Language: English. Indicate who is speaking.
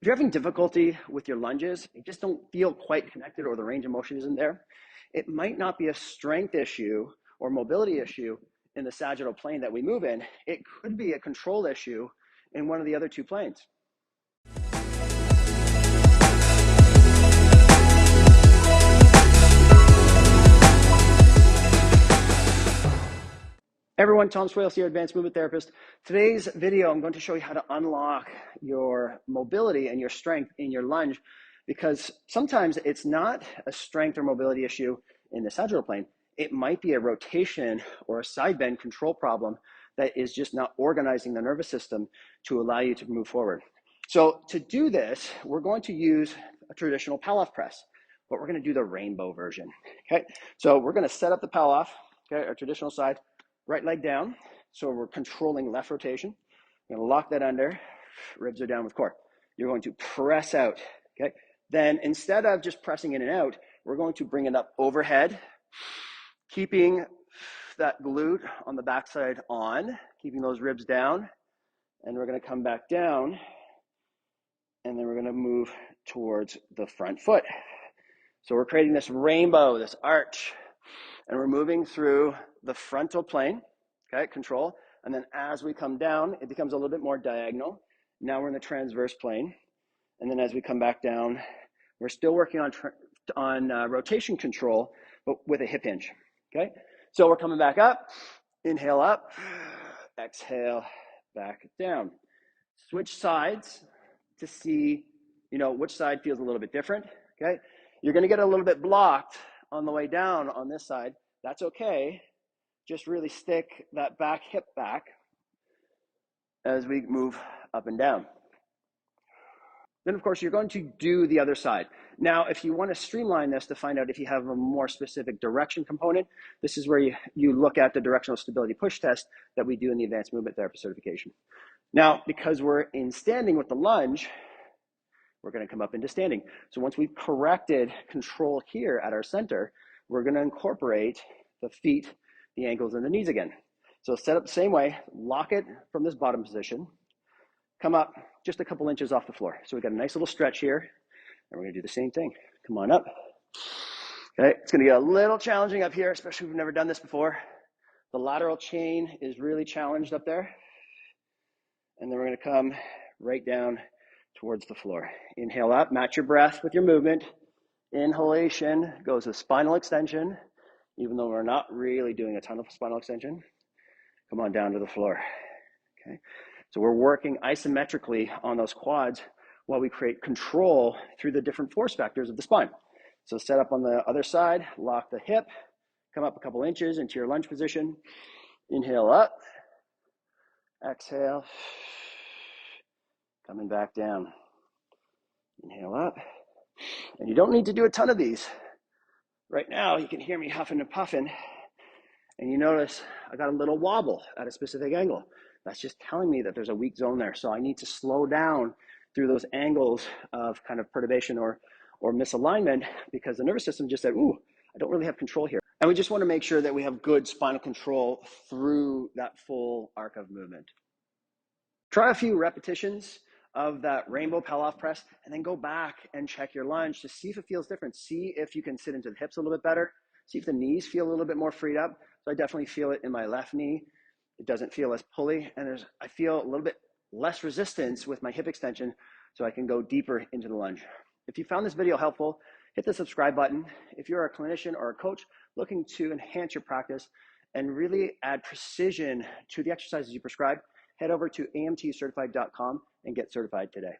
Speaker 1: If you're having difficulty with your lunges, you just don't feel quite connected or the range of motion isn't there, it might not be a strength issue or mobility issue in the sagittal plane that we move in. It could be a control issue in one of the other two planes. Everyone, Tom Swales here, Advanced Movement Therapist. Today's video, I'm going to show you how to unlock your mobility and your strength in your lunge, because sometimes it's not a strength or mobility issue in the sagittal plane. It might be a rotation or a side bend control problem that is just not organizing the nervous system to allow you to move forward. So to do this, we're going to use a traditional Palloff press, but we're going to do the rainbow version. Okay, so we're going to set up the Palloff, okay, our traditional side. Right leg down, so we're controlling left rotation. We're going to lock that under, ribs are down with core. You're going to press out, okay? Then instead of just pressing in and out, we're going to bring it up overhead, keeping that glute on the backside on, keeping those ribs down, and we're going to come back down, and then we're going to move towards the front foot. So we're creating this rainbow, this arch, and we're moving through the frontal plane, okay, control. And then as we come down, it becomes a little bit more diagonal. Now we're in the transverse plane. And then as we come back down, we're still working on rotation control, but with a hip hinge, okay? So we're coming back up, inhale up, exhale, back down. Switch sides to see, which side feels a little bit different, okay? You're gonna get a little bit blocked on the way down on this side. That's okay. Just really stick that back hip back as we move up and down. Then of course you're going to do the other side. Now, if you want to streamline this to find out if you have a more specific direction component, this is where you look at the directional stability push test that we do in the Advanced Movement Therapist certification. Now, because we're in standing with the lunge, we're going to come up into standing. So once we've corrected control here at our center, we're going to incorporate the feet, the ankles, and the knees again. So set up the same way, lock it from this bottom position, come up just a couple inches off the floor. So we've got a nice little stretch here, and we're going to do the same thing. Come on up. Okay, it's going to get a little challenging up here, especially if we've never done this before. The lateral chain is really challenged up there. And then we're going to come right down towards the floor. Inhale up, match your breath with your movement. Inhalation goes with spinal extension, even though we're not really doing a ton of spinal extension. Come on down to the floor, okay? So we're working isometrically on those quads while we create control through the different force vectors of the spine. So set up on the other side, lock the hip, come up a couple inches into your lunge position. Inhale up, exhale, coming back down. Inhale up. And you don't need to do a ton of these. Right now, you can hear me huffing and puffing, and you notice I got a little wobble at a specific angle. That's just telling me that there's a weak zone there. So I need to slow down through those angles of kind of perturbation or misalignment, because the nervous system just said, ooh, I don't really have control here. And we just want to make sure that we have good spinal control through that full arc of movement. Try a few repetitions of that rainbow Palloff press, and then go back and check your lunge to see if it feels different. See if you can sit into the hips a little bit better. See if the knees feel a little bit more freed up. So I definitely feel it in my left knee. It doesn't feel as pulley, and I feel a little bit less resistance with my hip extension, so I can go deeper into the lunge. If you found this video helpful, hit the subscribe button. If you're a clinician or a coach looking to enhance your practice and really add precision to the exercises you prescribe, head over to amtcertified.com and get certified today.